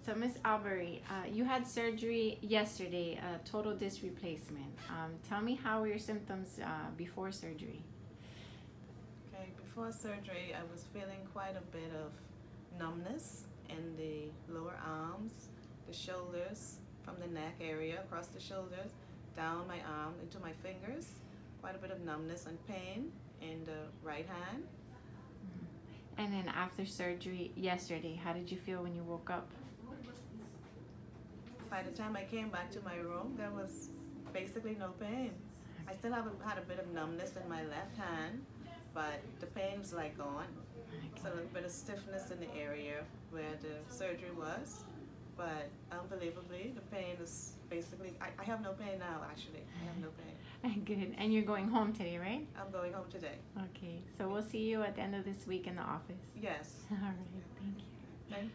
So, Miss Albury, you had surgery yesterday, a total disc replacement. Tell me, how were your symptoms before surgery? Okay, before surgery, I was feeling quite a bit of numbness in the lower arms, the shoulders, from the neck area, across the shoulders, down my arm into my fingers. Quite a bit of numbness and pain in the right hand. And then after surgery yesterday, how did you feel when you woke up? By the time I came back to my room, there was basically no pain. I still had a bit of numbness in my left hand, but the pain was like gone. So a little bit of stiffness in the area where the surgery was, but unbelievably, the pain is basically, I have no pain now, actually. I have no pain. Good. And you're going home today, right? I'm going home today. Okay. So we'll see you at the end of this week in the office. Yes. All right. Thank you. Thank you.